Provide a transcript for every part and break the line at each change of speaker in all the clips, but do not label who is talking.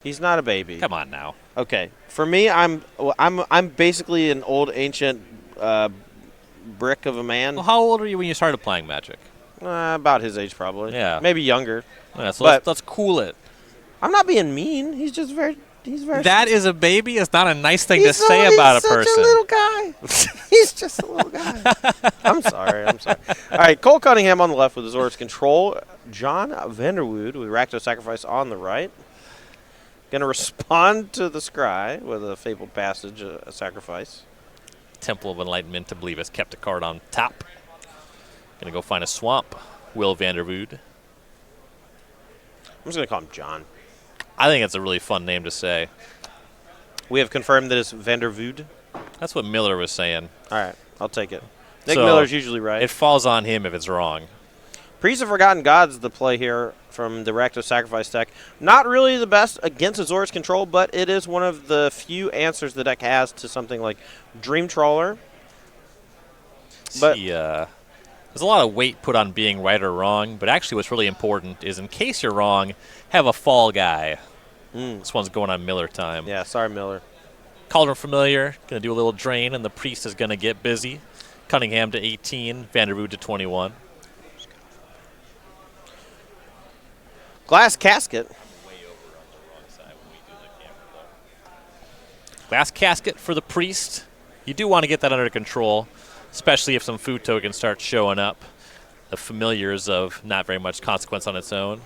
He's not a baby.
Come on now.
Okay. For me, I'm basically an old ancient brick of a man.
Well, how old are you when you started playing Magic?
About his age, probably.
Yeah.
Maybe younger.
Yeah, so
But
let's cool it.
I'm not being mean. He's just very. He's very.
That is a baby. It's not a nice thing to
He's
say about a person.
He's such a little guy. He's just a little guy. I'm sorry. All right, Cole Cunningham on the left with Azor's Control. John Vanderwoude with Rakdos Sacrifice on the right. Going to respond to the scry with a Fabled Passage, a sacrifice.
Temple of Enlightenment to believe has kept a card on top. Going to go find a swamp. Will Vanderwoude.
I'm just going to call him John.
I think it's a really fun name to say.
We have confirmed that it's Vanderwoude.
That's what Miller was saying.
All right, I'll take it. Nick
So,
Miller's usually right.
It falls on him if it's wrong.
Priest of Forgotten Gods is the play here from the Rakdos Sacrifice deck. Not really the best against Azor's Control, but it is one of the few answers the deck has to something like Dream Trawler. But
there's a lot of weight put on being right or wrong, but actually what's really important is in case you're wrong, have a fall guy. This one's going on Miller time.
Yeah, sorry, Miller.
Cauldron Familiar, going to do a little drain, and the Priest is going to get busy. Cunningham to 18, Vanderwoude to 21.
Glass Casket.
Glass Casket for the Priest. You do want to get that under control, especially if some food tokens start showing up. The Familiars of not very much consequence on its own.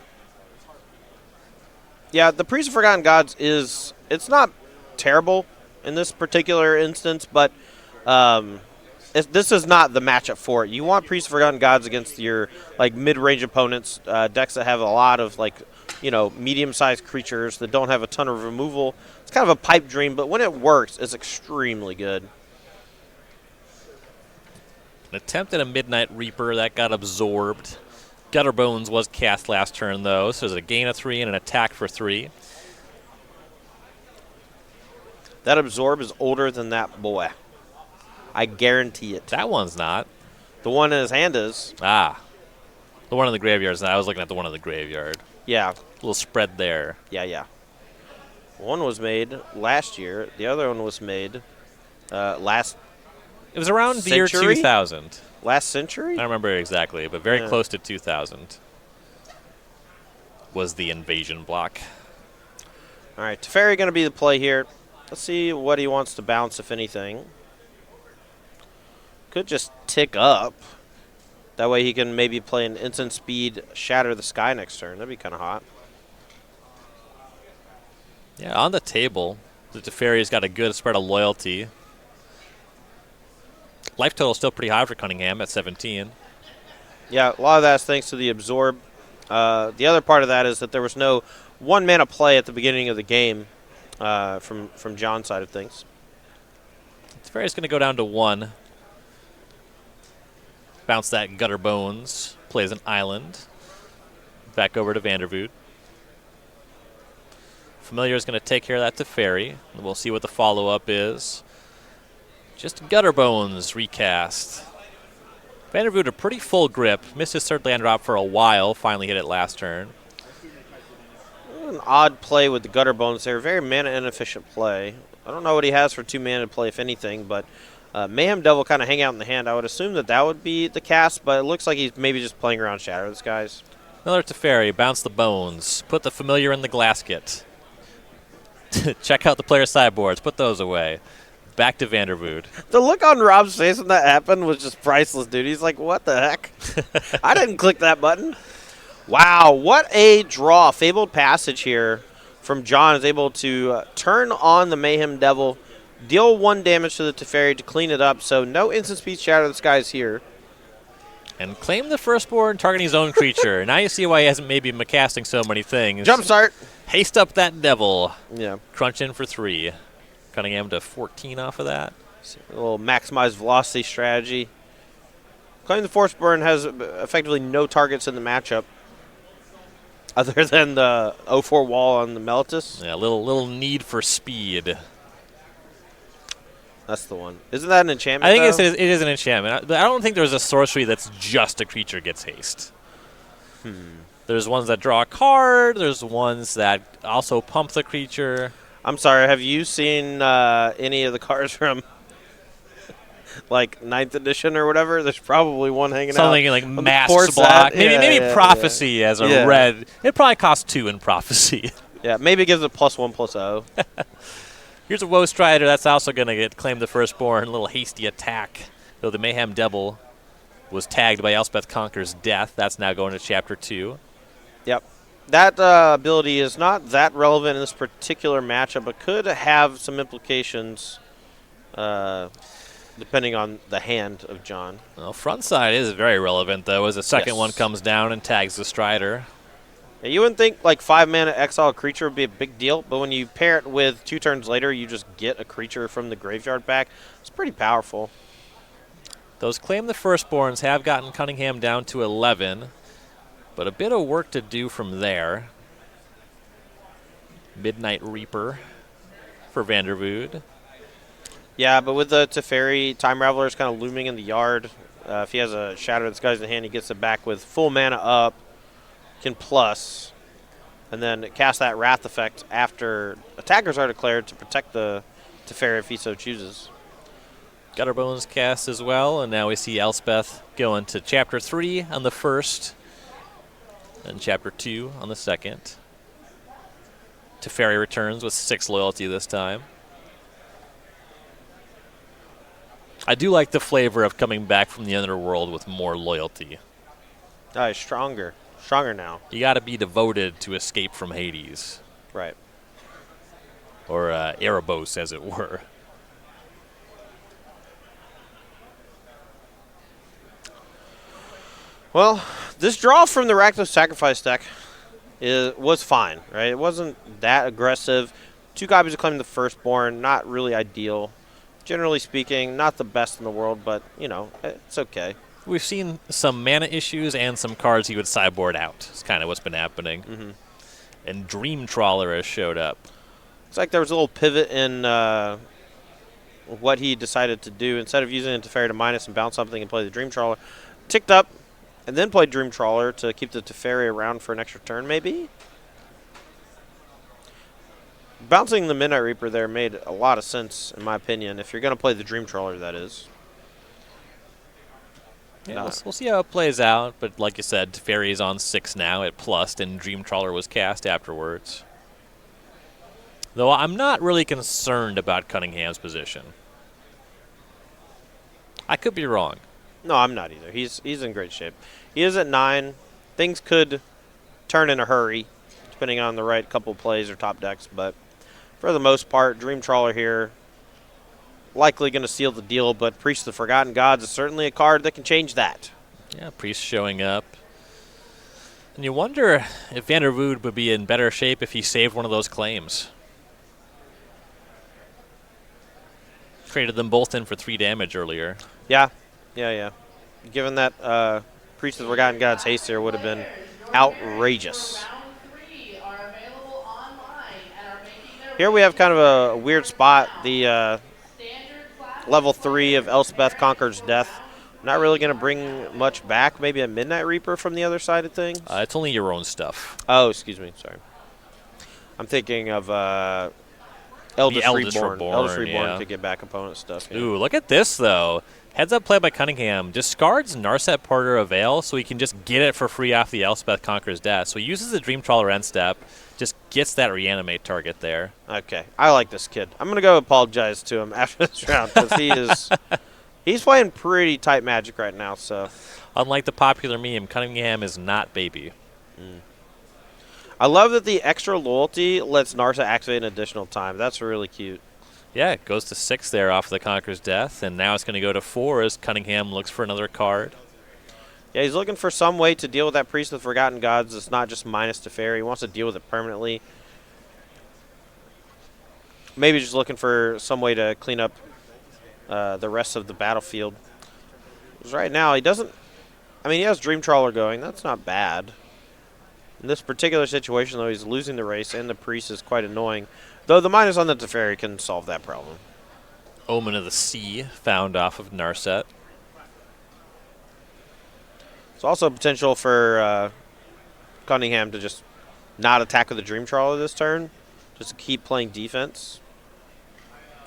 Yeah, the Priest of Forgotten Gods it's not terrible in this particular instance, but this is not the matchup for it. You want Priest of Forgotten Gods against your mid-range opponents, decks that have a lot of medium-sized creatures that don't have a ton of removal. It's kind of a pipe dream, but when it works, it's extremely good.
An attempt at a Midnight Reaper that got absorbed. Gutterbones was cast last turn, though, so there's a gain of 3 and an attack for 3.
That Absorb is older than that boy. I guarantee it.
That one's not.
The one in his hand is.
Ah. The one in the graveyard is not. I was looking at the one in the graveyard.
Yeah.
A little spread there.
Yeah. One was made last year. The other one was made last
It was around the year
century?
2000.
Last century?
I don't remember exactly, but very close to 2000 was the invasion block.
All right, Teferi going to be the play here. Let's see what he wants to bounce, if anything. Could just tick up. That way he can maybe play an instant speed Shatter the Sky next turn. That'd be kind of hot.
Yeah, on the table, the Teferi's got a good spread of loyalty. Life total is still pretty high for Cunningham at 17.
Yeah, a lot of that's thanks to the Absorb. The other part of that is that there was no 1-mana play at the beginning of the game from John's side of things.
Teferi's going to go down to 1. Bounce that Gutter Bones. Plays an island. Back over to Vanderwoude. Familiar is going to take care of that Teferi. We'll see what the follow-up is. Just Gutter Bones recast. Vanderwoude a pretty full grip. Missed his third land drop for a while. Finally hit it last turn.
An odd play with the Gutter Bones there. Very mana inefficient play. I don't know what he has for 2 mana to play, if anything, but Mayhem Devil kind of hang out in the hand. I would assume that would be the cast, but it looks like he's maybe just playing around Shatter the Skies.
Another Teferi. Bounce the Bones. Put the Familiar in the Glasket. Check out the player sideboards. Put those away. Back to Vanderwoude.
The look on Rob's face when that happened was just priceless, dude. He's like, what the heck? I didn't click that button. Wow, what a draw. Fabled Passage here from John is able to turn on the Mayhem Devil, deal 1 damage to the Teferi to clean it up, so no instant speed Shatter the Skies here.
And claim the firstborn targeting his own creature. Now you see why he hasn't maybe been casting so many things.
Jumpstart.
Haste up that devil.
Yeah.
Crunch in for 3. Cunningham to 14 off of that.
A little maximized velocity strategy. Claim the Firstborn has effectively no targets in the matchup other than the 0-4 wall on the Meltus.
Yeah, little need for speed.
That's the one. Isn't that an enchantment,
I think
though?
it is an enchantment. I don't think there's a sorcery that's just a creature gets haste. There's ones that draw a card. There's ones that also pump the creature.
I'm sorry, have you seen any of the cards from like 9th edition or whatever? There's probably one hanging out.
Something like
on the
Mass
core
Block.
set.
Maybe Prophecy as a
Yeah.
red. It probably costs 2 in Prophecy.
Yeah, maybe it gives it +1/+0.
Here's a Woe Strider that's also going to get claimed the firstborn. A little hasty attack. Though the Mayhem Devil was tagged by Elspeth Conquer's death. That's now going to Chapter 2.
Yep. That ability is not that relevant in this particular matchup, but could have some implications depending on the hand of John.
Well, front side is very relevant, though, as the second
Yes.
one comes down and tags the Strider.
Yeah, you wouldn't think like 5-mana exile creature would be a big deal, but when you pair it with 2 turns later, you just get a creature from the graveyard back. It's pretty powerful.
Those claim the firstborns have gotten Cunningham down to 11, but a bit of work to do from there. Midnight Reaper for Vanderwoude.
Yeah, but with the Teferi, Time Raveler is kind of looming in the yard. If he has a Shadow Disguise in hand, he gets it back with full mana up, can plus, and then cast that Wrath effect after attackers are declared to protect the Teferi if he so chooses.
Gutterbones cast as well, and now we see Elspeth going to Chapter 3 on the first, and Chapter 2 on the second. Teferi returns with 6 loyalty this time. I do like the flavor of coming back from the underworld with more loyalty.
Oh, he's stronger. Stronger now.
You got to be devoted to escape from Hades,
Right.
or Erebos, as it were.
Well, this draw from the Rakdos Sacrifice deck was fine, right? It wasn't that aggressive. 2 copies of Claim the Firstborn, not really ideal. Generally speaking, not the best in the world, but, you know, it's okay.
We've seen some mana issues and some cards he would sideboard out. It's kind of what's been happening.
Mm-hmm.
And Dream Trawler has showed up.
It's like there was a little pivot in what he decided to do. Instead of using Teferi to minus and bounce something and play the Dream Trawler, ticked up and then played Dream Trawler to keep the Teferi around for an extra turn, maybe? Bouncing the Midnight Reaper there made a lot of sense, in my opinion, if you're going to play the Dream Trawler, that is.
Yeah, we'll see how it plays out. But like you said, Teferi is on 6 now at plus, and Dream Trawler was cast afterwards. Though I'm not really concerned about Cunningham's position. I could be wrong.
No, I'm not either. He's in great shape. He is at 9. Things could turn in a hurry, depending on the right couple plays or top decks. But for the most part, Dream Trawler here, likely going to seal the deal. But Priest of the Forgotten Gods is certainly a card that can change that.
Yeah, Priest showing up. And you wonder if Vanderwoude would be in better shape if he saved one of those claims. Traded them both in for 3 damage earlier.
Yeah. Given that Priest of the Forgotten Gods haste here would have been outrageous. Here we have kind of a weird spot. The level 3 of Elspeth Conquer's Death. Not really going to bring much back. Maybe a Midnight Reaper from the other side of things.
It's only your own stuff.
Oh, excuse me. Sorry. I'm thinking of Eldest Reborn. Eldest Reborn
yeah.
to get back opponent stuff. Yeah.
Ooh, look at this, though. Heads up play by Cunningham. Discards Narset Porter of Veil so he can just get it for free off the Elspeth Conqueror's Death. So he uses the Dream Trawler end step, just gets that reanimate target there.
Okay. I like this kid. I'm going to go apologize to him after this round because he's playing pretty tight Magic right now. So
unlike the popular meme, Cunningham is not baby.
I love that the extra loyalty lets Narset activate an additional time. That's really cute.
Yeah, it goes to 6 there off the Conqueror's Death, and now it's going to go to 4 as Cunningham looks for another card.
Yeah, he's looking for some way to deal with that Priest of the Forgotten Gods. It's not just minus Teferi. He wants to deal with it permanently. Maybe just looking for some way to clean up the rest of the battlefield. Because right now, he doesn't... I mean, he has Dream Trawler going. That's not bad. In this particular situation, though, he's losing the race, and the Priest is quite annoying. Though the minus on the Teferi can solve that problem.
Omen of the Sea found off of Narset.
There's also potential for Cunningham to just not attack with the Dream Trawler this turn. Just keep playing defense.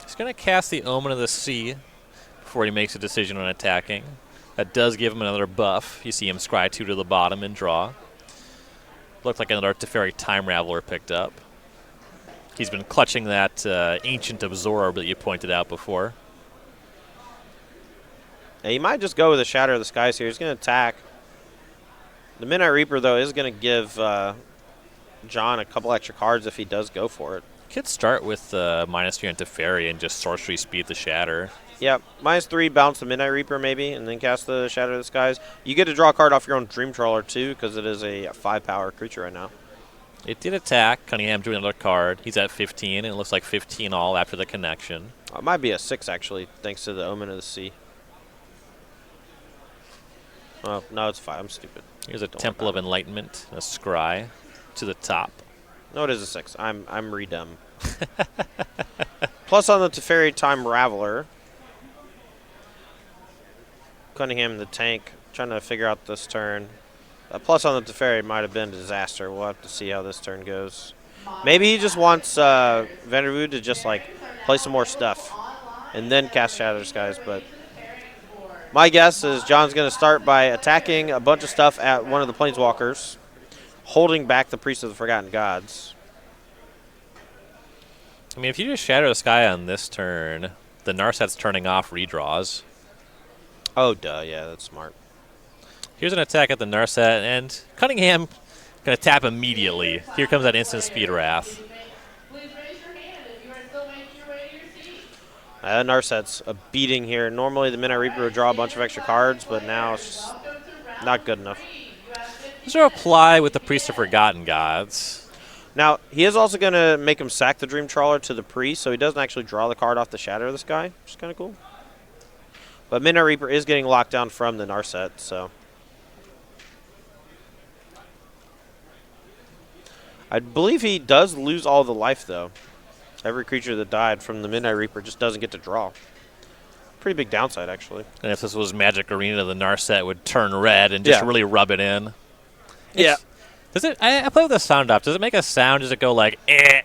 He's going to cast the Omen of the Sea before he makes a decision on attacking. That does give him another buff. You see him scry 2 to the bottom and draw. Looked like another Teferi Time Raveler picked up. He's been clutching that Ancient Absorb that you pointed out before.
Yeah, he might just go with a Shatter of the Skies here. He's going to attack. The Midnight Reaper, though, is going to give John a couple extra cards if he does go for it.
Could start with -3 on Teferi and just sorcery speed the Shatter.
Yeah, -3, bounce the Midnight Reaper maybe, and then cast the Shatter of the Skies. You get to draw a card off your own Dream Trawler, too, because it is a 5-power creature right now.
It did attack. Cunningham drew another card. He's at 15, and it looks like 15 all after the connection.
It might be a 6, actually, thanks to the Omen of the Sea. Oh, no, it's 5. I'm stupid.
Here's a Temple of Enlightenment, a Scry to the top.
No, it is a 6. I'm redumb. Plus on the Teferi Time Raveler. Cunningham in the tank, trying to figure out this turn. Plus on the Teferi might have been a disaster. We'll have to see how this turn goes. Maybe he just wants Vanderwoude to just like play some more stuff and then cast Shatter Skies. But my guess is John's going to start by attacking a bunch of stuff at one of the Planeswalkers, holding back the Priest of the Forgotten Gods.
I mean, if you just Shatter the Sky on this turn, the Narset's turning off redraws.
Oh, duh. Yeah, that's smart.
Here's an attack at the Narset, and Cunningham going to tap immediately. Here comes that instant speed Wrath.
Narset's a beating here. Normally the Midnight Reaper would draw a bunch of extra cards, but now it's just not good enough.
Does there apply with the Priest of Forgotten Gods?
Now, he is also going to make him sack the Dream Trawler to the Priest, so he doesn't actually draw the card off the Shatter of the Sky, which is kind of cool. But Midnight Reaper is getting locked down from the Narset, so. I believe he does lose all the life, though. Every creature that died from the Midnight Reaper just doesn't get to draw. Pretty big downside, actually.
And if this was Magic Arena, the Narset would turn red and just really rub it in.
Yeah.
Does it? I play with the sound up. Does it make a sound? Does it go like eh?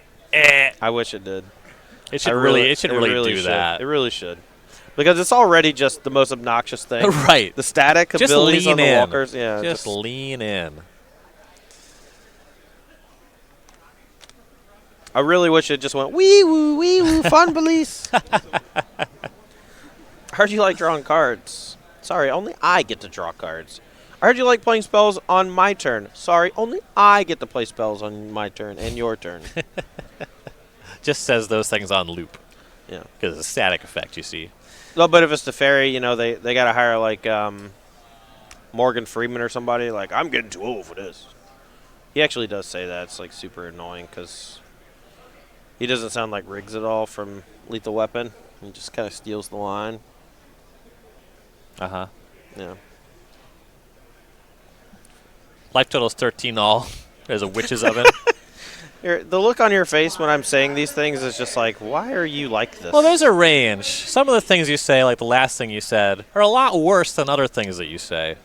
I wish it did.
It should really do that.
It really should. Because it's already just the most obnoxious thing.
Right.
The static
just
abilities
lean
on the
in.
walkers. Yeah.
Just lean in.
I really wish it just went wee woo, fun police. I heard you like drawing cards. Sorry, only I get to draw cards. I heard you like playing spells on my turn. Sorry, only I get to play spells on my turn and your turn.
Just says those things on loop.
Yeah.
Because it's a static effect, you see.
No, but if it's the fairy, you know, they got to hire like Morgan Freeman or somebody. Like, I'm getting too old for this. He actually does say that. It's like super annoying because he doesn't sound like Riggs at all from Lethal Weapon. He just kind of steals the line.
Uh-huh.
Yeah.
Life total is 13 all. There's a Witch's Oven.
The look on your face when I'm saying these things is just like, why are you like this?
Well, there's a range. Some of the things you say, like the last thing you said, are a lot worse than other things that you say.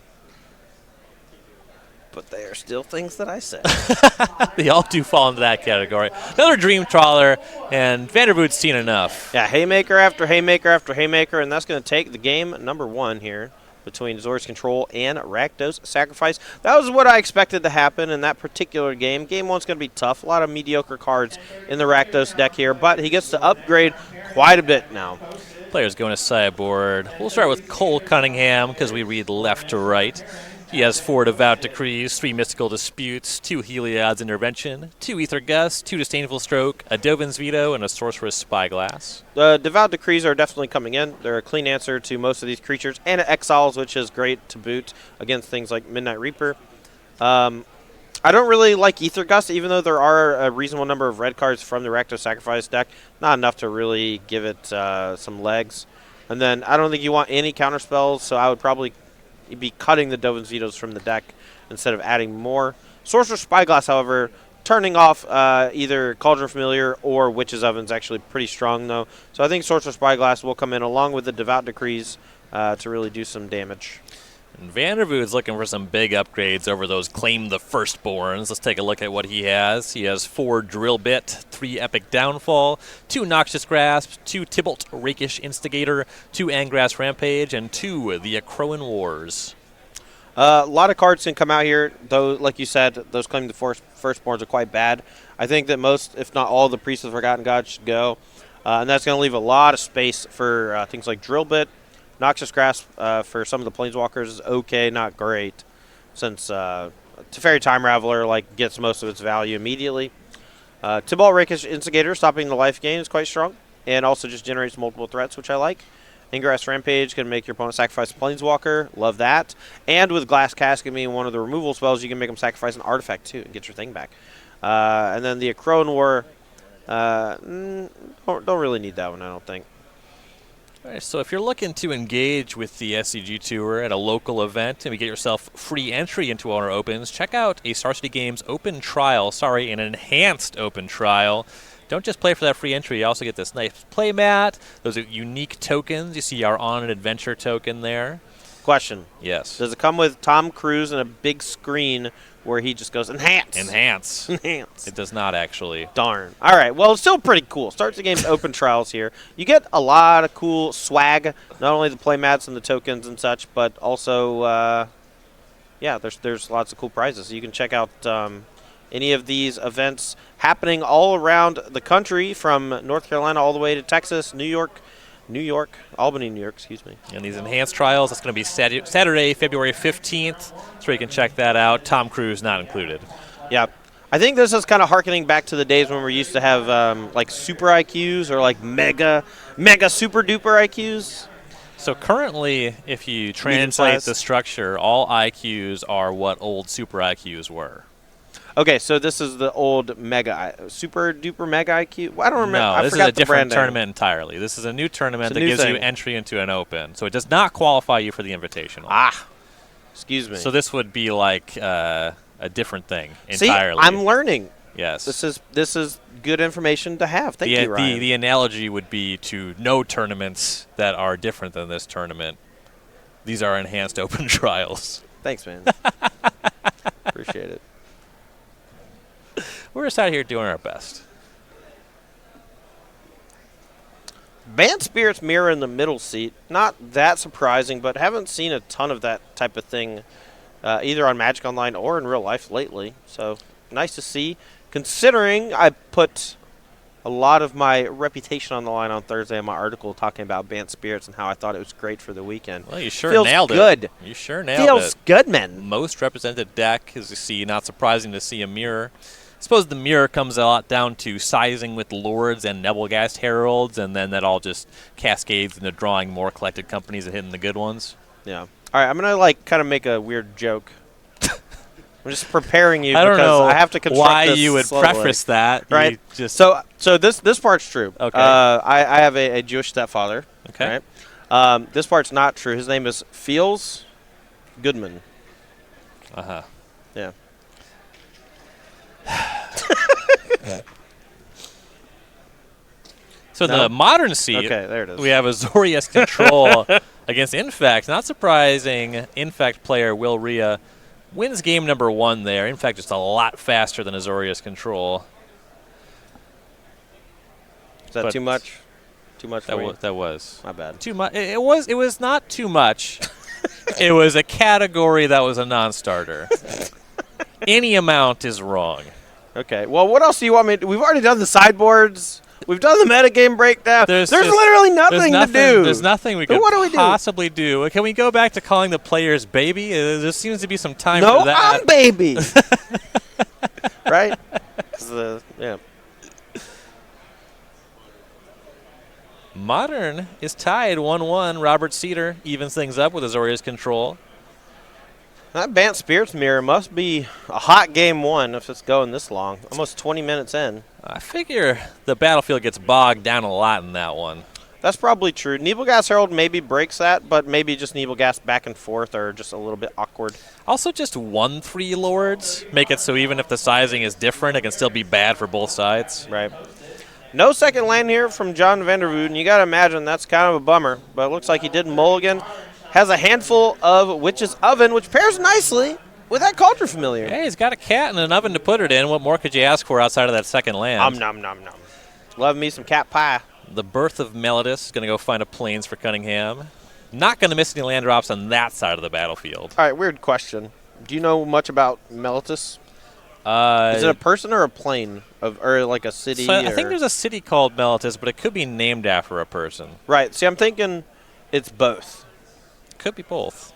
But they are still things that I say.
They all do fall into that category. Another Dream Trawler, and Vanderwoude's seen enough.
Yeah, haymaker after haymaker after haymaker, and that's going to take the game number 1 here between Zor's Control and Rakdos Sacrifice. That was what I expected to happen in that particular game. Game 1's going to be tough. A lot of mediocre cards in the Rakdos deck here, but he gets to upgrade quite a bit now.
Players going to sideboard. We'll start with Cole Cunningham because we read left to right. He has 4 Devout Decrees, 3 Mystical Disputes, 2 Heliod's Intervention, 2 Ether Gust, 2 Disdainful Stroke, a Dovin's Veto, and a Sorceress Spyglass. The
Devout Decrees are definitely coming in. They're a clean answer to most of these creatures, and Exiles, which is great to boot against things like Midnight Reaper. I don't really like Ether Gust, even though there are a reasonable number of red cards from the Rakdos Sacrifice deck. Not enough to really give it some legs. And then I don't think you want any counter spells, so I would probably be cutting the Dovin's Vetoes from the deck instead of adding more. Sorcerer's Spyglass, however, turning off either Cauldron Familiar or Witch's Oven is actually pretty strong, though. So I think Sorcerer's Spyglass will come in along with the Devout Decrees to really do some damage.
And Vanderwoude's looking for some big upgrades over those Claim the Firstborns. Let's take a look at what he has. He has 4 Drill Bit, 3 Epic Downfall, 2 Noxious Grasp, 2 Tybalt Rakish Instigator, 2 Angrass Rampage, and 2 the Acroan Wars.
A lot of cards can come out here, though, like you said, those Claim the Firstborns are quite bad. I think that most, if not all, the Priests of the Forgotten Gods should go. And that's going to leave a lot of space for things like Drill Bit. Noxious Grasp for some of the Planeswalkers is okay, not great, since Teferi Time Raveler gets most of its value immediately. Tybalt Rakish Instigator, stopping the life gain, is quite strong, and also just generates multiple threats, which I like. Ingress Rampage can make your opponent sacrifice a Planeswalker. Love that. And with Glass Casket being one of the removal spells, you can make them sacrifice an artifact, too, and get your thing back. And then the Acroan War, don't really need that one, I don't think.
All right, so if you're looking to engage with the SCG Tour at a local event and get yourself free entry into our opens, check out a Star City Games open trial, an enhanced open trial. Don't just play for that free entry, you also get this nice play mat. Those are unique tokens. You see our On an Adventure token there.
Question.
Yes.
Does it come with Tom Cruise and a big screen where he just goes, enhance?
Enhance.
Enhance.
It does not actually.
Darn. All right. Well, it's still pretty cool. Starts the game's open trials here. You get a lot of cool swag, not only the playmats and the tokens and such, but also, there's lots of cool prizes. So you can check out any of these events happening all around the country, from North Carolina all the way to Texas, Albany, New York, excuse me.
And these enhanced trials, that's going to be Saturday, February 15th, so you can check that out. Tom Cruise not included.
Yeah. I think this is kind of harkening back to the days when we used to have super IQs or mega super duper IQs.
So currently, if you translate the structure, all IQs are what old super IQs were.
Okay, so this is the old super duper mega IQ. Well, I don't remember.
No, this is a different tournament entirely. This is a new tournament that gives you entry into an open. So it does not qualify you for the Invitational.
Excuse me.
So this would be like a different thing entirely.
See, I'm learning.
Yes.
This is good information to have. Thank you, Ryan.
The analogy would be to no tournaments that are different than this tournament. These are enhanced open trials.
Thanks, man. Appreciate it.
We're just out here doing our best.
Bant Spirit's Mirror in the middle seat. Not that surprising, but haven't seen a ton of that type of thing either on Magic Online or in real life lately. So nice to see, considering I put a lot of my reputation on the line on Thursday in my article talking about Bant Spirits and how I thought it was great for the weekend.
Well, you sure
Feels
nailed
good.
it. You sure nailed it.
Feels good, man.
Most represented deck, as you see, not surprising to see a mirror. I suppose the mirror comes a lot down to sizing with Lords and Nebelgast Heralds, and then that all just cascades into drawing more collected companies and hitting the good ones.
Yeah. All right, I'm going to kind of make a weird joke. I'm just preparing you
I don't
because
know
I have to construct
why
this
you would
slowly.
preface that.
Right. So this part's true.
Okay.
I have a Jewish stepfather.
Okay.
Right? This part's not true. His name is Fields Goodman.
Uh-huh.
Yeah.
So the modern seed,
okay, there it is.
We have Azorius Control against Infect. Not surprising, Infect player Will Rhea wins game number 1 there. Infect just a lot faster than Azorius Control.
Is that too much? Too much for you?
That was.
My bad.
Too much. It was not too much. It was a category that was a non-starter. Any amount is wrong.
Okay. Well, what else do you want me to do? We've already done the sideboards. We've done the metagame breakdown. There's literally nothing to do.
There's nothing we could possibly do. Can we go back to calling the players baby? There seems to be some time for that.
No, I'm baby. Right? Yeah.
Modern is tied 1-1. Robert Seder evens things up with Azorius Control.
That Bant Spirits Mirror must be a hot game 1 if it's going this long. Almost 20 minutes in.
I figure the battlefield gets bogged down a lot in that one.
That's probably true. Nebelgast Herald maybe breaks that, but maybe just Nebelgast back and forth are just a little bit awkward.
Also, just 1/3 Lords make it so even if the sizing is different, it can still be bad for both sides.
Right. No second land here from John Vanderwoude, and you got to imagine that's kind of a bummer, but it looks like he did mulligan. has a handful of Witch's Oven, which pairs nicely with that Cauldron Familiar.
Hey, he's got a cat and an oven to put it in. What more could you ask for outside of that second land?
Nom, nom, nom. Love me some cat pie.
The Birth of Melodus is going to go find a Plains for Cunningham. Not going to miss any land drops on that side of the battlefield.
All right, weird question. Do you know much about Melodus? Is it a person or a plane, or like a city?
So I think there's a city called Melodus, but it could be named after a person.
Right. See, I'm thinking it's both.
Could be both.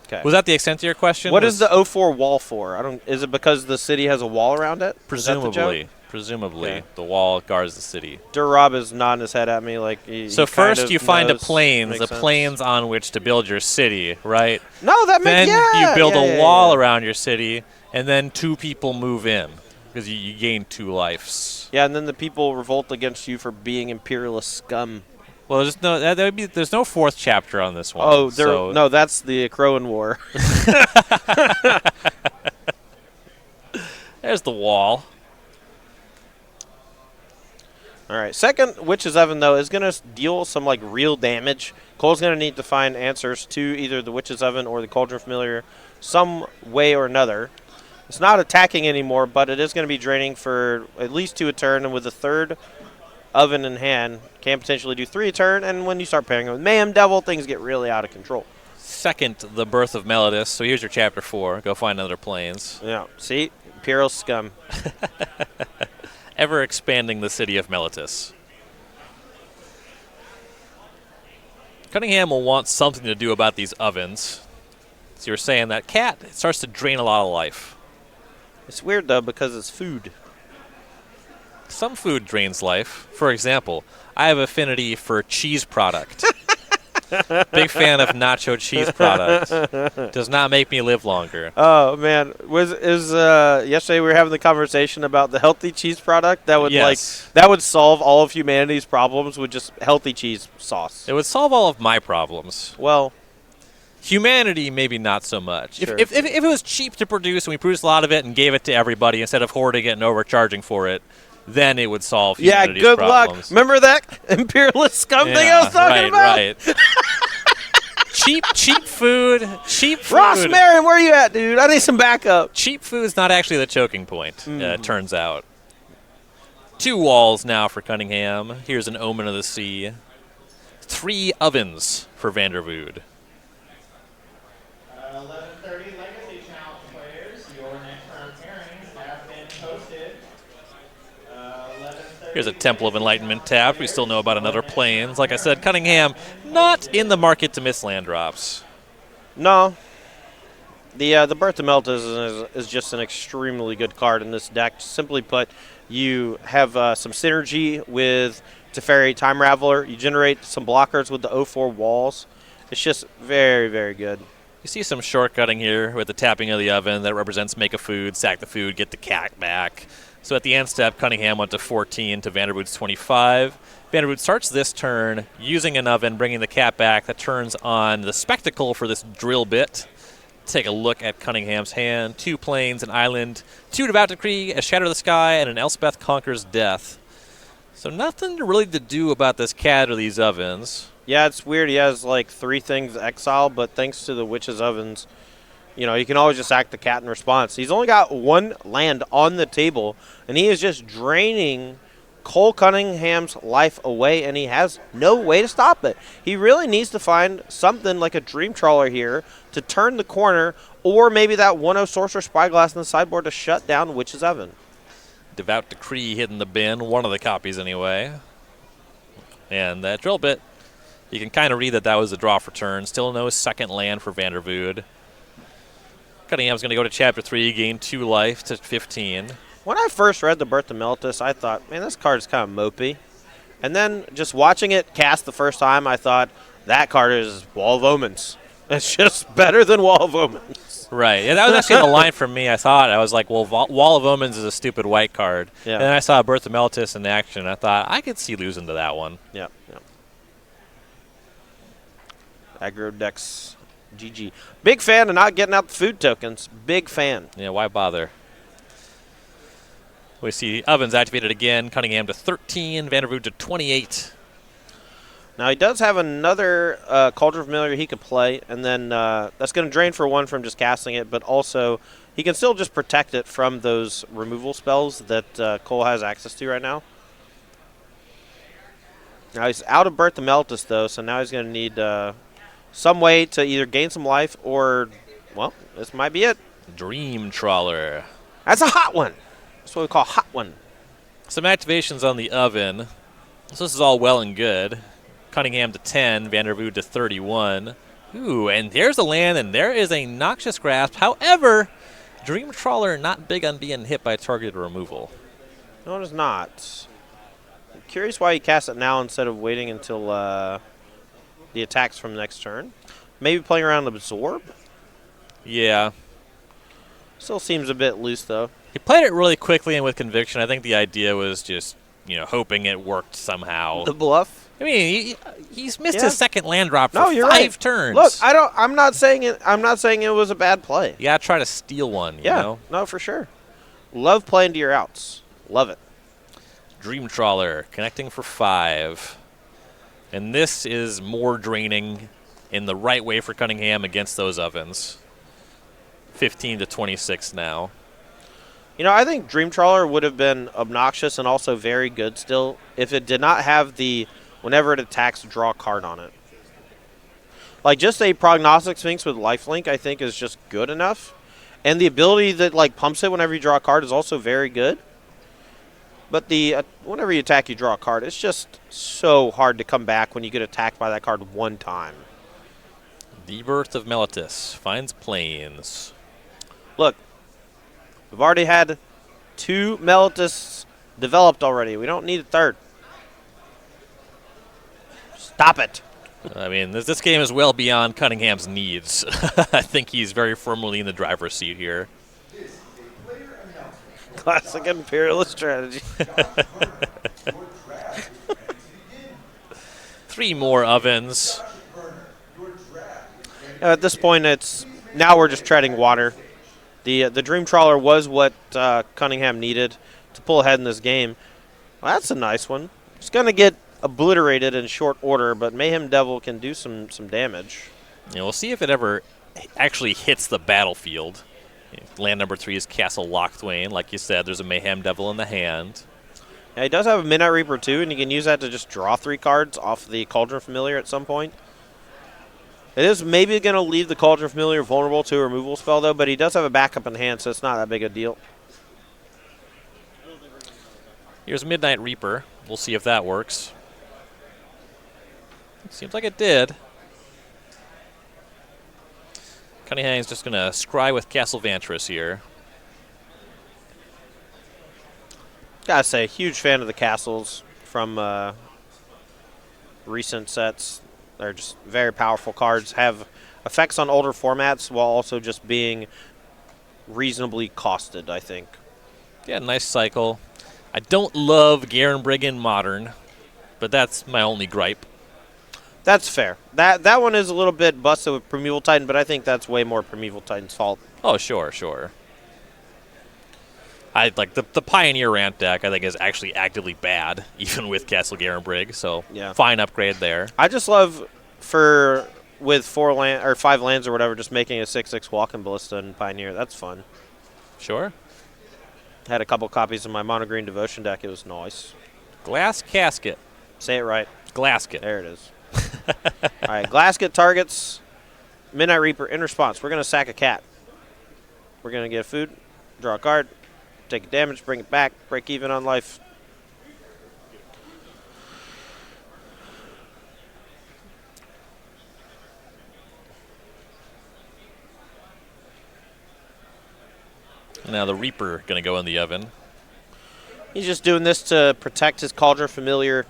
Okay.
Was that the extent of your question?
What is the 04 wall for? Is it because the city has a wall around it?
Presumably. Okay. The wall guards the city.
Durab is nodding his head at me like
So first you find a
knows.
plains,
Makes sense.
plains on which to build your city, right?
No, that
Then
makes
you build a wall around your city, and then 2 people move in because you gain 2 lives.
Yeah, and then the people revolt against you for being imperialist scum.
Well, there's no 4th chapter on this one.
Oh, no, that's the Crowan War.
There's the wall.
All right, second Witch's Oven, though, is going to deal some, like, real damage. Cole's going to need to find answers to either the Witch's Oven or the Cauldron Familiar some way or another. It's not attacking anymore, but it is going to be draining for at least 2 a turn, and with the 3rd oven in hand, can potentially do 3 a turn, and when you start pairing it with Mayhem Devil, things get really out of control.
Second, the Birth of Melodus. So here's your chapter 4. Go find another plains.
Yeah, see? Imperial scum.
Ever expanding the city of Melodus. Cunningham will want something to do about these ovens. So you were saying that cat, it starts to drain a lot of life.
It's weird, though, because it's food.
Some food drains life. For example, I have affinity for cheese product. Big fan of nacho cheese product. Does not make me live longer.
Oh man, yesterday we were having the conversation about the healthy cheese product that would that would solve all of humanity's problems with just healthy cheese sauce.
It would solve all of my problems.
Well,
humanity maybe not so much.
Sure.
If it was cheap to produce and we produced a lot of it and gave it to everybody instead of hoarding it and overcharging for it, then it would solve humanity's
good
problems.
luck. Remember that imperialist scum thing I was talking about?
Right. cheap food.
Ross Marion, where you at, dude? I need some backup.
Cheap food is not actually the choking point, it turns out. 2 walls now for Cunningham. Here's an Omen of the Sea. 3 ovens for Vanderwoude.
11:30 Legacy Channel players. Your next round pairings have been posted. 11:30.
Here's a Temple of Enlightenment tapped. We still know about another plains. Like I said, Cunningham not in the market to miss land drops.
No. The Birth of Melodus is just an extremely good card in this deck. Simply put, you have some synergy with Teferi Time Raveler. You generate some blockers with the 04 walls. It's just very, very good.
You see some shortcutting here with the tapping of the oven that represents make a food, sack the food, get the cat back. So at the end step, Cunningham went to 14 to Vanderwoude's 25. Vanderwoude starts this turn using an oven, bringing the cat back. That turns on the spectacle for this drill bit. Take a look at Cunningham's hand. 2 plains, an island, 2 Devout Decree, a Shatter the Sky, and an Elspeth Conquers Death. So nothing really to do about this cat or these ovens.
Yeah, it's weird. He has like 3 things exile, but thanks to the Witch's Ovens, you know, you can always just act the cat in response. He's only got 1 land on the table, and he is just draining Cole Cunningham's life away, and he has no way to stop it. He really needs to find something like a Dream Trawler here to turn the corner, or maybe that 1-0 Sorcerer Spyglass in the sideboard to shut down Witch's Oven.
Devout Decree hid in the bin, one of the copies anyway. And that drill bit, you can kind of read that was a draw for turn. Still no second land for Vanderwoude. Cunningham's going to go to Chapter 3, gain 2 life to 15.
When I first read the Birth of Melodus, I thought, man, this card is kind of mopey. And then just watching it cast the first time, I thought, that card is Wall of Omens. It's just better than Wall of Omens.
Right. Yeah, that was actually the line for me. I was like, well, Wall of Omens is a stupid white card.
Yeah.
And then I saw Birth of Melodus in action. I thought, I could see losing to that one.
Yeah. Aggro decks, GG. Big fan of not getting out the food tokens. Big fan.
Yeah, why bother? We see ovens activated again. Cunningham to 13, Vanderwoude to 28.
Now he does have another Cauldron Familiar he could play, and then that's going to drain for 1 from just casting it, but also he can still just protect it from those removal spells that Cole has access to right now. Now he's out of Birth to Meltus, though, so now he's going to need some way to either gain some life or, well, this might be it.
Dream Trawler.
That's a hot one. That's what we call a hot one.
Some activations on the oven. So this is all well and good. Cunningham to 10, Vanderwoude to 31. Ooh, and there's a land, and there is a Noxious Grasp. However, Dream Trawler not big on being hit by targeted removal.
No, it is not. I'm curious why he casts it now instead of waiting until the attacks from next turn. Maybe playing around Absorb?
Yeah.
Still seems a bit loose, though.
He played it really quickly and with conviction. I think the idea was just, hoping it worked somehow.
The bluff?
I mean, he's missed his second land drop for
you're
5
right.
turns.
Look, I'm not saying it was a bad play.
You gotta try to steal one, you know?
No, for sure. Love playing to your outs. Love it.
Dream Trawler connecting for 5. And this is more draining in the right way for Cunningham against those ovens. 15 to 26 now.
I think Dream Trawler would have been obnoxious and also very good still if it did not have the whenever it attacks, draw a card on it. Like, just a Prognostic Sphinx with Lifelink, I think, is just good enough. And the ability that, pumps it whenever you draw a card is also very good. But whenever you attack, you draw a card. It's just so hard to come back when you get attacked by that card one time.
The Birth of Meltus finds Plains.
Look, we've already had 2 Meltus developed already. We don't need a third. Stop it.
I mean, this game is well beyond Cunningham's needs. I think he's very firmly in the driver's seat here.
Classic Imperialist strategy.
3 more ovens.
At this point, now we're just treading water. The Dream Trawler was what Cunningham needed to pull ahead in this game. Well, that's a nice one. It's going to get obliterated in short order, but Mayhem Devil can do some damage.
Yeah, we'll see if it ever actually hits the battlefield. Land number 3 is Castle Lochthwain. Like you said, there's a Mayhem Devil in the hand.
Yeah, he does have a Midnight Reaper too, and you can use that to just draw 3 cards off the Cauldron Familiar at some point. It is maybe going to leave the Cauldron Familiar vulnerable to a removal spell, though, but he does have a backup in hand, so it's not that big a deal.
Here's Midnight Reaper. We'll see if that works. Seems like it did. Cunningham's just going to scry with Castle Vantress here.
Gotta say, huge fan of the castles from recent sets. They're just very powerful cards. Have effects on older formats while also just being reasonably costed, I think.
Yeah, nice cycle. I don't love Garen Brigand Modern, but that's my only gripe.
That's fair. That one is a little bit busted with Primeval Titan, but I think that's way more Primeval Titan's fault.
Oh, sure. I like the Pioneer ramp deck. I think is actually actively bad, even with Castle Garenbrig. So
yeah,
fine upgrade there.
I just love with 4 land or 5 lands or whatever, just making a 6/6 Walking Ballista in Pioneer. That's fun.
Sure.
Had a couple copies of my Mono Green Devotion deck. It was nice.
Glass Casket.
Say it right.
Glasket.
There it is. All right, Glasket targets Midnight Reaper. In response, we're going to sack a cat. We're going to get food, draw a card, take damage, bring it back, break even on life.
Now the Reaper going to go in the oven.
He's just doing this to protect his Cauldron Familiar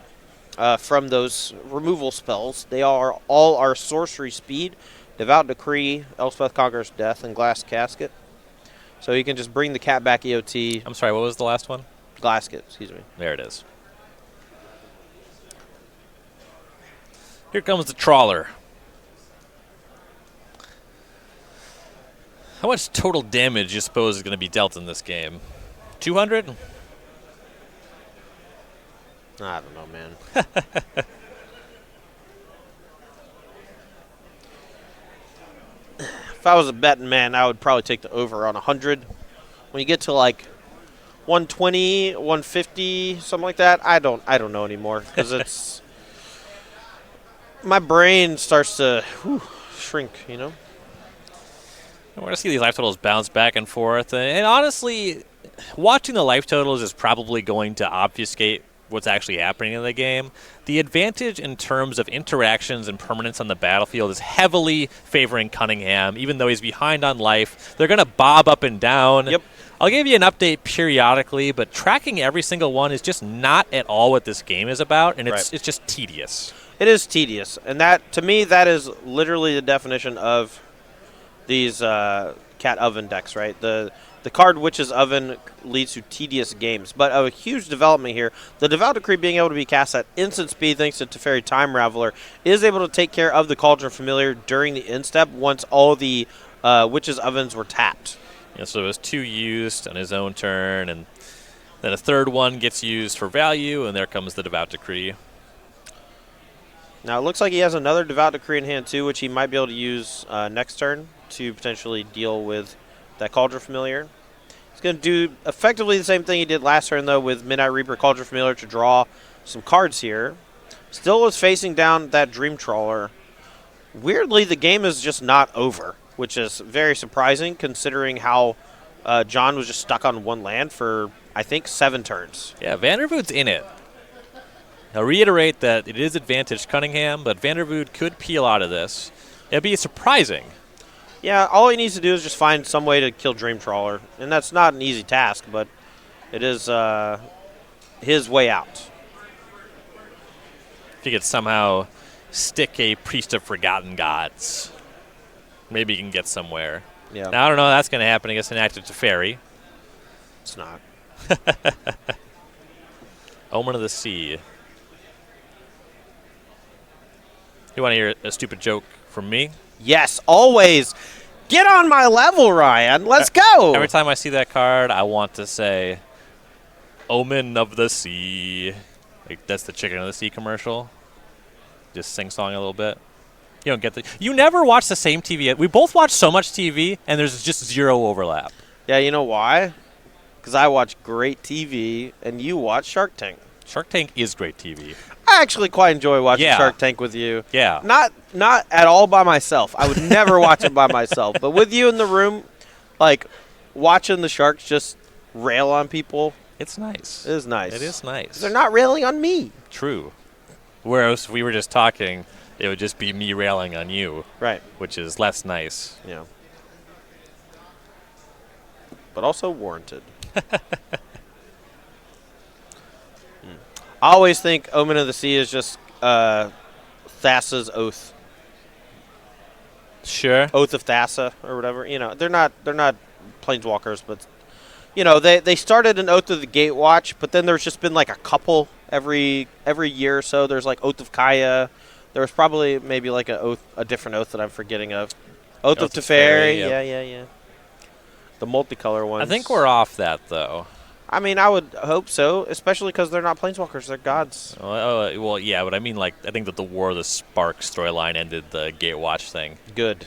from those removal spells. They are all our sorcery speed, Devout Decree, Elspeth Conqueror's Death, and Glass Casket. So you can just bring the cat back EOT.
I'm sorry, what was the last one?
Glasket, excuse me.
There it is. Here comes the Trawler. How much total damage do you suppose is going to be dealt in this game? 200?
I don't know, man. if I was a betting man, I would probably take the over on 100. When you get to like 120, 150, something like that, I don't know anymore because it's my brain starts to shrink, you know.
We're going to see these life totals bounce back and forth. And honestly, watching the life totals is probably going to obfuscate what's actually happening in the game. The advantage in terms of interactions and permanence on the battlefield is heavily favoring Cunningham. Even though he's behind on life, they're going to bob up and down.
Yep.
I'll give you an update periodically, but tracking every single one is just not at all what this game is about, and it's just tedious.
It is tedious, and that to me that is literally the definition of these cat oven decks, right? The card Witch's Oven leads to tedious games, but a huge development here. The Devout Decree being able to be cast at instant speed thanks to Teferi Time Raveler is able to take care of the Cauldron Familiar during the end step once all the Witch's Ovens were tapped.
Yeah, so it was 2 used on his own turn, and then a third one gets used for value, and there comes the Devout Decree.
Now it looks like he has another Devout Decree in hand too, which he might be able to use next turn to potentially deal with that Cauldron Familiar. He's going to do effectively the same thing he did last turn, though, with Midnight Reaper Cauldron Familiar to draw some cards here. Still is facing down that Dream Trawler. Weirdly, the game is just not over, which is very surprising considering how John was just stuck on one land for, I think, 7 turns.
Yeah, Vanderwoude's in it. I'll reiterate that it is advantage Cunningham, but Vanderwoude could peel out of this. It'd be surprising.
Yeah, all he needs to do is just find some way to kill Dream Trawler, and that's not an easy task, but it is his way out.
If he could somehow stick a Priest of Forgotten Gods, maybe he can get somewhere.
Yeah,
Now, I don't know if that's going to happen against an active Teferi.
it's not.
Omen of the Sea. You want to hear a stupid joke from me?
Yes, always. Get on my level, Ryan. Let's go.
Every time I see that card, I want to say, Omen of the Sea. Like, that's the Chicken of the Sea commercial. Just sing-song a little bit. You don't get the... You never watch the same TV. We both watch so much TV, and there's just zero overlap.
Yeah, you know why? Because I watch great TV, and you watch Shark Tank.
Shark Tank is great TV.
I actually quite enjoy watching
Yeah.
Shark Tank with you.
Yeah.
Not at all by myself. I would never watch it by myself. But with you in the room, like, watching the sharks just rail on people,
It's nice.
it is nice.
It is nice.
They're not railing on me.
True. Whereas if we were just talking, it would just be me railing on you,
Right.
which is less nice.
Yeah. But also warranted. I always think Omen of the Sea is just Thassa's oath.
Sure.
Oath of Thassa or whatever. You know, they're not planeswalkers, but you know, they started an Oath of the Gatewatch, but then there's just been like a couple every year or so. There's like Oath of Kaya. There was probably maybe like a different oath that I'm forgetting of. Oath of Teferi.
Yep.
Yeah. The multicolor ones.
I think we're off that, though.
I mean, I would hope so, especially because they're not planeswalkers; they're gods.
Well, yeah, but I mean, like, I think that the War of the Sparks storyline ended the Gatewatch thing.
Good.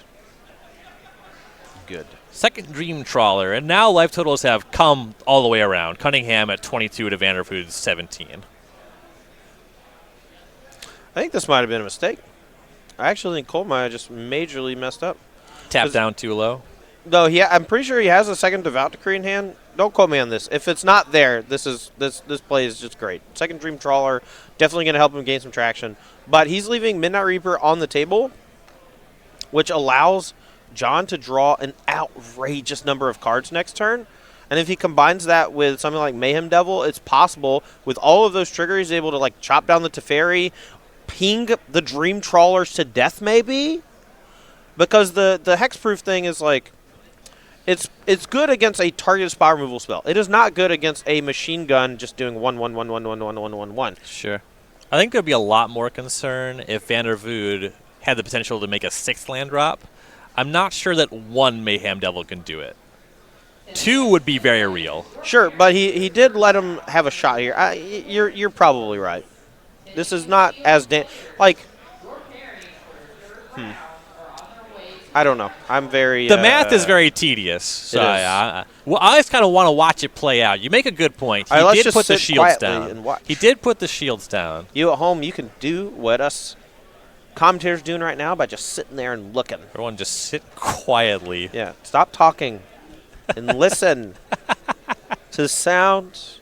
Second Dream Trawler, and now life totals have come all the way around. Cunningham at 22 to Vanderwoude's 17.
I think this might have been a mistake. I actually think Cole might have just majorly messed up.
Tap down too low.
No, I'm pretty sure he has a second Devout Decree in hand. Don't quote me on this. If it's not there, this play is just great. Second Dream Trawler, definitely going to help him gain some traction. But he's leaving Midnight Reaper on the table, which allows John to draw an outrageous number of cards next turn. And if he combines that with something like Mayhem Devil, it's possible. With all of those triggers, he's able to like chop down the Teferi, ping the Dream Trawlers to death maybe. Because the hexproof thing is like, it's good against a targeted spot removal spell. It is not good against a machine gun just doing 1/1/1/1/1/1/1/1.
Sure. I think there'd be a lot more concern if Vanderwoude had the potential to make a 6th land drop. I'm not sure that 1 Mayhem Devil can do it. 2 would be very real.
Sure, but he did let him have a shot here. You're probably right. This is not as like. I don't know. I'm very.
The math is very tedious. So
it is.
I just kind of want to watch it play out. You make a good point. He
let's
did
just
put the
sit
shields
quietly
down.
and watch.
He did put the shields down.
You at home, you can do what us commentators doing right now by just sitting there and looking.
Everyone just sit quietly.
Yeah. Stop talking and listen to the sound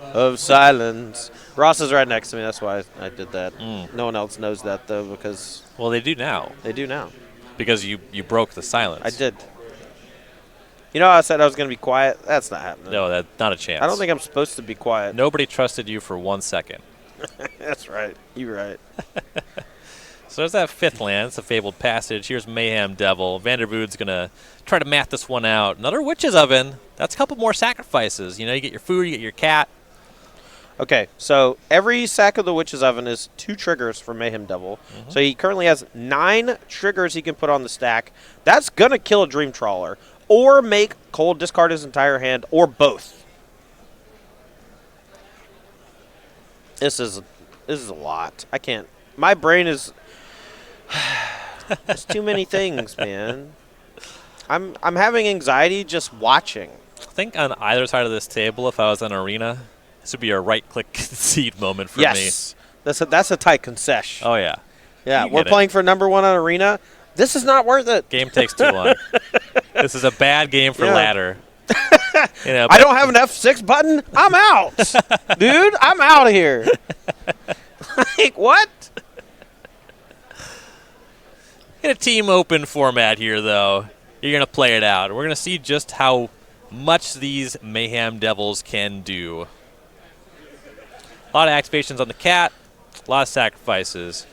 of silence. Ross is right next to me. That's why I did that. No one else knows that, though, because
Well, they do now.
they do now.
Because you broke the silence.
I did. You know how I said I was going to be quiet? That's not happening.
No, that's not a chance.
I don't think I'm supposed to be quiet.
Nobody trusted you for 1 second.
That's right. You're right.
So there's that fifth land. It's a fabled passage. Here's Mayhem Devil. Vanderwoude's going to try to math this one out. Another Witch's Oven. That's a couple more sacrifices. You know, you get your food, you get your cat.
Okay, so every sack of the Witch's Oven is 2 triggers for Mayhem Devil. So he currently has 9 triggers he can put on the stack. That's going to kill a Dream Trawler or make Cole discard his entire hand or both. This is a lot. I can't. My brain is there's too many things, man. I'm having anxiety just watching.
I think on either side of this table, if I was in Arena, this would be a right-click concede moment for me.
Yes. That's a tight concession.
Oh, yeah.
Yeah,
You
we're
get it.
playing for number 1 on Arena. This is not worth it.
Game takes too long. This is a bad game for
Yeah.
ladder. You know,
I don't have an F6 button. I'm out. Dude, I'm out of here. Like, what?
in a team open format here, though, you're going to play it out. We're going to see just how much these Mayhem Devils can do. A lot of activations on the cat, a lot of sacrifices.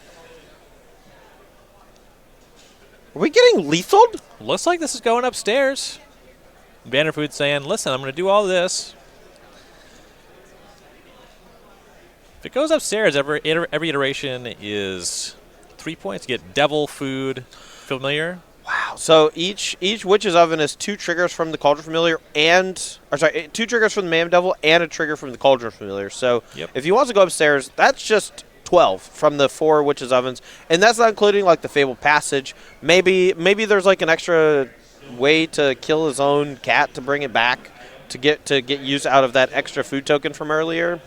Are we getting lethaled?
Looks like this is going upstairs. Vanderwoude saying, listen, I'm going to do all this. If it goes upstairs, every iteration is 3 points. You get Devil, Food, Familiar.
Wow. So each Witch's Oven is 2 triggers from the Cauldron Familiar or 2 triggers from the Mayhem Devil and a trigger from the Cauldron Familiar. So
Yep.
if he wants to go upstairs, that's just 12 from the 4 Witch's Ovens. And that's not including, like, the Fabled Passage. Maybe there's, like, an extra way to kill his own cat to bring it back to get use out of that extra food token from earlier.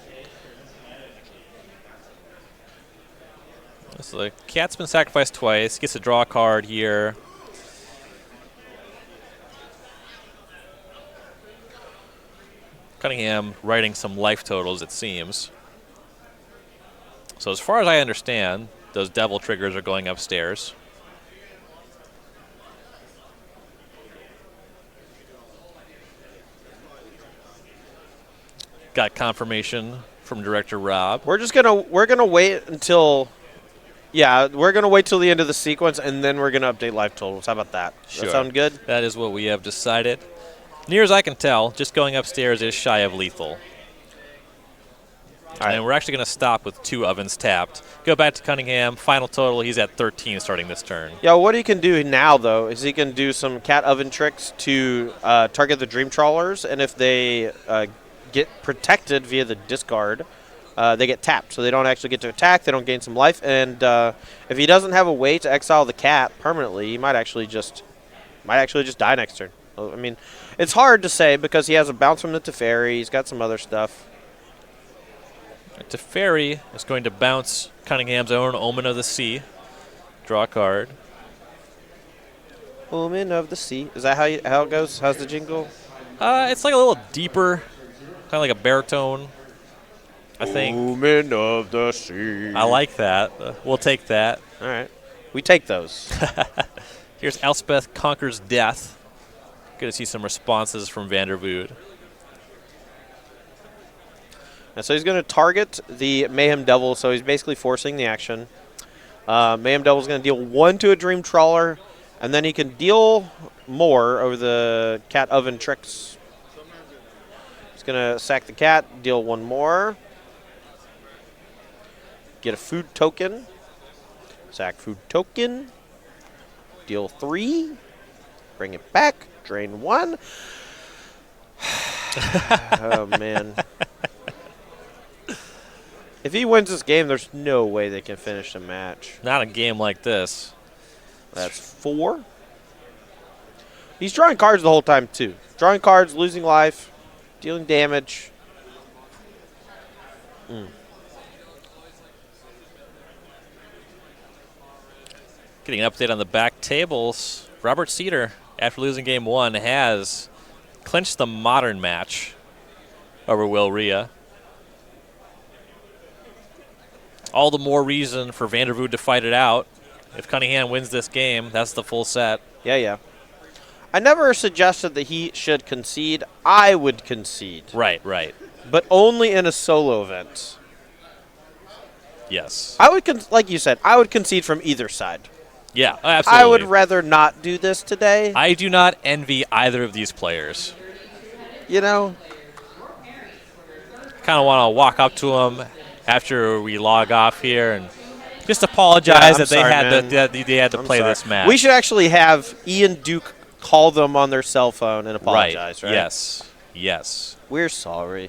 So the cat's been sacrificed twice. Gets to draw a card here. Cunningham writing some life totals, it seems. So as far as I understand, those devil triggers are going upstairs. Got confirmation from Director Rob.
We're gonna wait until we're gonna wait till the end of the sequence and then we're gonna update life totals. How about that?
Sure.
That sound good?
That is what we have decided. Near as I can tell, just going upstairs is shy of lethal.
All right.
And we're actually going to stop with 2 ovens tapped. Go back to Cunningham. Final total, he's at 13 starting this turn.
Yeah, what he can do now, though, is he can do some cat oven tricks to target the Dream Trawlers, and if they get protected via the discard, they get tapped. So they don't actually get to attack, they don't gain some life, and if he doesn't have a way to exile the cat permanently, he might actually just die next turn. I mean, it's hard to say because he has a bounce from the Teferi, he's got some other stuff.
Teferi is going to bounce Cunningham's own Omen of the Sea. Draw a card.
Omen of the Sea. Is that how it goes? How's the jingle?
It's like a little deeper, kind of like a baritone, I think.
Omen of the Sea.
I like that. We'll take that.
All right. We take those.
Here's Elspeth Conquers Death. Good to see some responses from Vanderwoude.
And so he's going to target the Mayhem Devil, so he's basically forcing the action. Mayhem Devil's going to deal 1 to a Dream Trawler, and then he can deal more over the cat oven tricks. He's going to sack the cat, deal 1 more. Get a food token. Sack food token. Deal 3. Bring it back. Drain 1. Oh, man. If he wins this game, there's no way they can finish the match.
Not a game like this.
That's 4. He's drawing cards the whole time, too. Drawing cards, losing life, dealing damage.
Getting an update on the back tables. Robert Seder, after losing game 1, has clinched the modern match over Will Rhea. All the more reason for Vanderwoude to fight it out. If Cunningham wins this game, that's the full set.
Yeah. I never suggested that he should concede. I would concede.
Right.
But only in a solo event.
Yes.
I would, like you said, I would concede from either side.
Yeah, absolutely.
I would rather not do this today.
I do not envy either of these players.
You know?
Kind of want to walk up to them after we log off here and just apologize that
sorry,
they had to play this match.
We should actually have Ian Duke call them on their cell phone and apologize, right?
Yes.
We're sorry.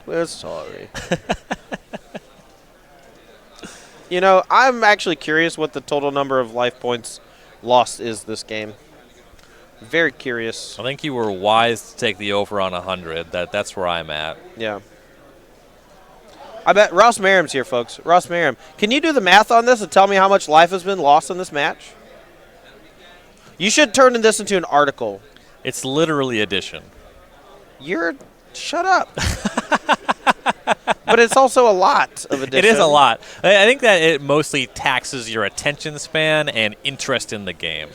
We're sorry. You know, I'm actually curious what the total number of life points lost is this game. Very curious.
I think you were wise to take the over on 100. That's where I'm at.
Yeah. I bet Ross Merrim's here, folks. Ross Merrim, can you do the math on this and tell me how much life has been lost in this match? You should turn this into an article.
It's literally addition.
Shut up. But it's also a lot of addition.
It is a lot. I think that it mostly taxes your attention span and interest in the game.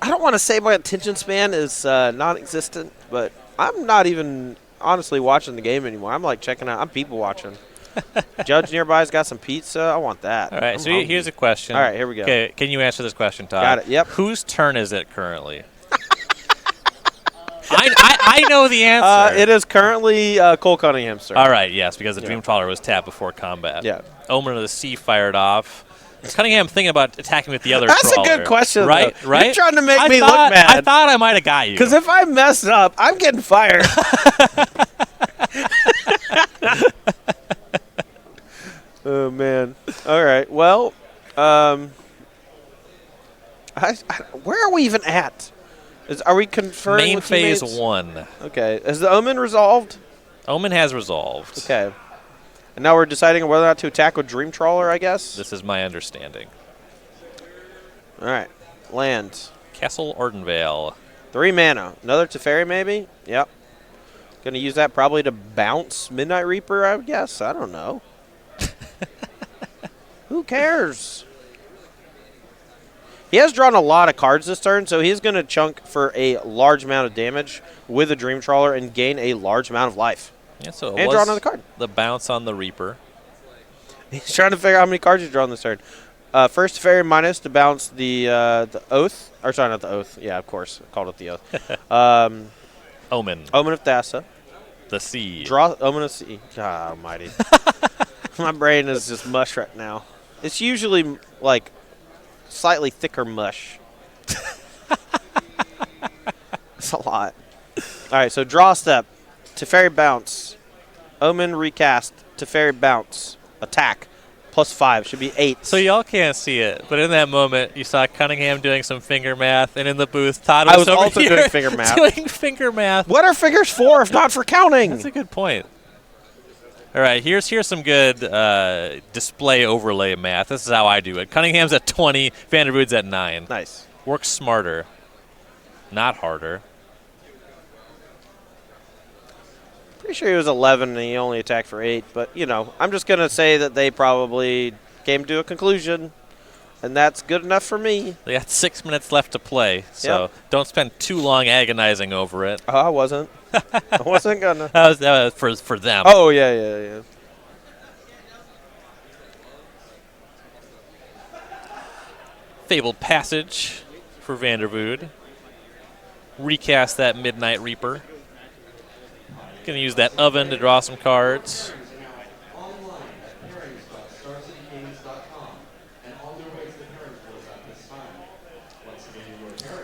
I don't want to say my attention span is non-existent, but I'm not even honestly watching the game anymore. I'm like checking out. I'm people watching. Judge nearby's got some pizza. I want that.
All right,
I'm
so
hungry.
Here's a question.
All right, here we go.
Okay, can you answer this question, Todd?
Got it, yep.
Whose turn is it currently? I know the answer.
It is currently Cole Cunningham's turn.
All right, yes, because the Dream Trawler was tapped before combat.
Yeah.
Omen of the Sea fired off. Is Cunningham thinking about attacking with the other
That's
trawler?
a good question,
right?
though.
Right?
You're trying to make me
look
mad.
I thought I might have got you.
Because if I mess up, I'm getting fired. Oh, man. All right. Well, where are we even at? Are we conferring
Main
with
phase
teammates?
1.
Okay. Is the Omen resolved?
Omen has resolved.
Okay. And now we're deciding whether or not to attack with Dream Trawler, I guess?
This is my understanding.
All right. Land.
Castle Ordenvale.
3 mana. Another Teferi, maybe? Yep. Going to use that probably to bounce Midnight Reaper, I would guess. I don't know. Who cares? He has drawn a lot of cards this turn, so he's going to chunk for a large amount of damage with a Dream Trawler and gain a large amount of life.
Yeah, so
And draw another card.
The bounce on the Reaper.
He's trying to figure out how many cards he's drawn this turn. First Teferi minus to bounce the Oath. Or sorry, not the Oath. Yeah, of course. I called it the Oath.
Omen.
Omen of Thassa.
The Sea.
Draw Omen of Sea. God almighty. My brain is just mush right now. It's usually like slightly thicker mush. It's a lot. All right, so draw step. Teferi bounce. Omen recast. Teferi bounce. Attack. +5. Should be 8.
So y'all can't see it, but in that moment, you saw Cunningham doing some finger math, and in the booth, Todd was over
also
here
doing finger math.
doing finger math.
What are figures for if not for counting?
That's a good point. All right, here's some good display overlay math. This is how I do it. Cunningham's at 20, Vanderwoude's at 9.
Nice.
Work smarter, not harder.
Pretty sure he was 11 and he only attacked for 8. But, you know, I'm just going to say that they probably came to a conclusion, and that's good enough for me.
They got 6 minutes left to play, so
Yep.
don't spend too long agonizing over it.
Oh, I wasn't. I wasn't going to.
That was for them.
Oh, yeah.
Fabled Passage for Vanderwoude. Recast that Midnight Reaper. Gonna use that oven to draw some cards.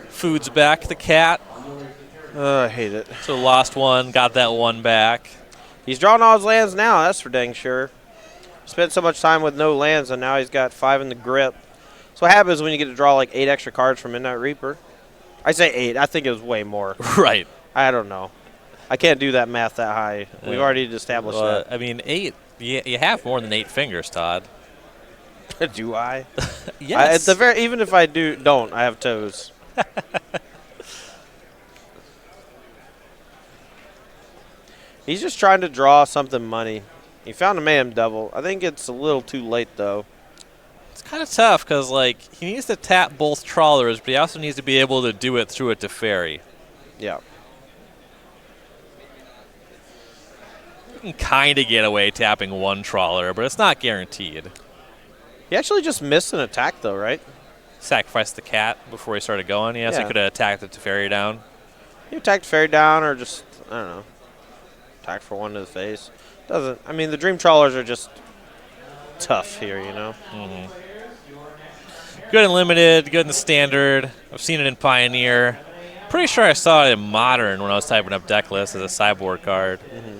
Food's back, the cat.
I hate it.
So lost one, got that one back.
He's drawing all his lands now, that's for dang sure. Spent so much time with no lands, and now he's got 5 in the grip. So what happens when you get to draw like 8 extra cards from Midnight Reaper. I say 8. I think it was way more.
Right.
I don't know. I can't do that math that high. We've already established that.
I mean, 8. You have more than 8 fingers, Todd.
Do I?
Yes.
At the very, even if I don't, I have toes. He's just trying to draw something money. He found a Mayhem Devil. I think it's a little too late, though.
It's kind of tough because, like, he needs to tap both trawlers, but he also needs to be able to do it through a Teferi.
Yeah.
You can kind of get away tapping one trawler, but it's not guaranteed.
He actually just missed an attack, though, right?
Sacrificed the cat before he started going. Yes, he
Yeah.
could have attacked the Teferi down.
He attacked Fairy down or just, I don't know, attacked for one to the face. Doesn't, I mean, the Dream Trawlers are just tough here, you know?
Mm-hmm. Good in Limited, good in the Standard. I've seen it in Pioneer. Pretty sure I saw it in Modern when I was typing up deck lists as a sideboard card.
Mm-hmm.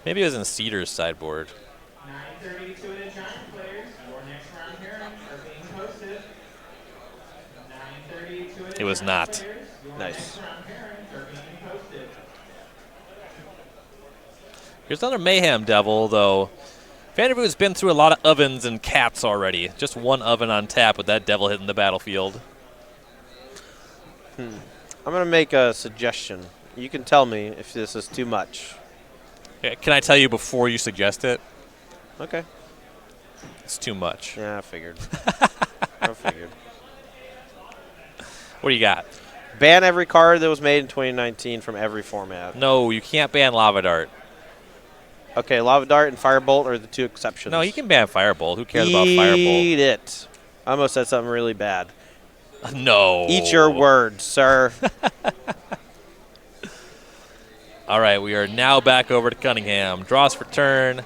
Maybe it was in Cedar's sideboard.
9:32 to the Giant players. Your next round pairings are being posted. 9:32 to the
It was
Giant
not.
players. Your
Nice.
next round pairings are being posted.
Here's another Mayhem Devil, though. Vanderwoude's been through a lot of ovens and cats already. Just one oven on tap with that devil hitting the battlefield.
I'm going to make a suggestion. You can tell me if this is too much.
Okay, can I tell you before you suggest it?
Okay.
It's too much.
Yeah, I figured. I figured.
What do you got?
Ban every card that was made in 2019 from every format.
No, you can't ban Lava Dart.
Okay, Lava Dart and Firebolt are the two exceptions.
No, you can ban Firebolt. Who cares about Firebolt?
Eat it. I almost said something really bad.
No.
Eat your words, sir.
All right, we are now back over to Cunningham. Draws for turn.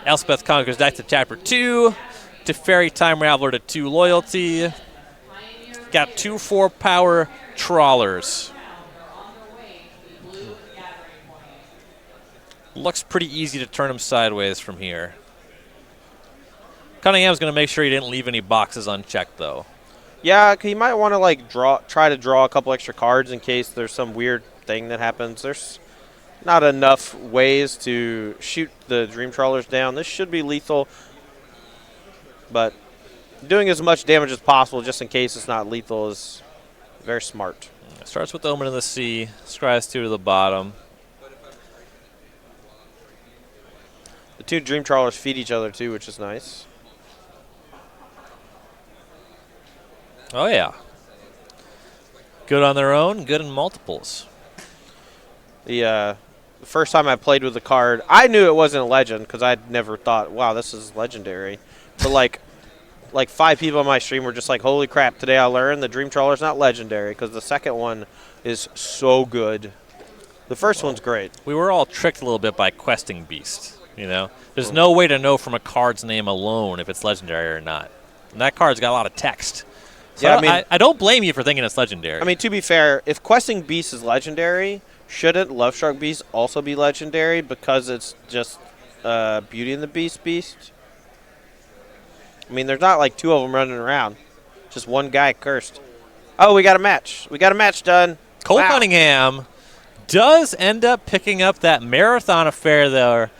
Elspeth conquers back to chapter 2. Teferi Time Raveler to 2 loyalty. Got 2 4-power trawlers. Looks pretty easy to turn him sideways from here. Cunningham's going to make sure he didn't leave any boxes unchecked, though.
Yeah, you might want to like try to draw a couple extra cards in case there's some weird thing that happens. There's not enough ways to shoot the Dream Trawlers down. This should be lethal, but doing as much damage as possible just in case it's not lethal is very smart.
Starts with Omen of the Sea. Scries 2 to the bottom.
The two Dream Trawlers feed each other too, which is nice.
Oh, yeah. Good on their own, good in multiples.
The first time I played with the card, I knew it wasn't a legend because I'd never thought, wow, this is legendary. But like 5 people on my stream were just like, holy crap, today I learned the Dream Trawler's not legendary because the second one is so good. The first one's great.
We were all tricked a little bit by Questing Beast, you know? There's no way to know from a card's name alone if it's legendary or not. And that card's got a lot of text. So
Yeah,
I don't blame you for thinking it's legendary.
I mean, to be fair, if Questing Beast is legendary, shouldn't Lovestruck Beast also be legendary because it's just Beauty and the Beast Beast? I mean, there's not like 2 of them running around. Just one guy cursed. Oh, we got a match. We got a match done.
Cole
Wow.
Cunningham does end up picking up that marathon affair there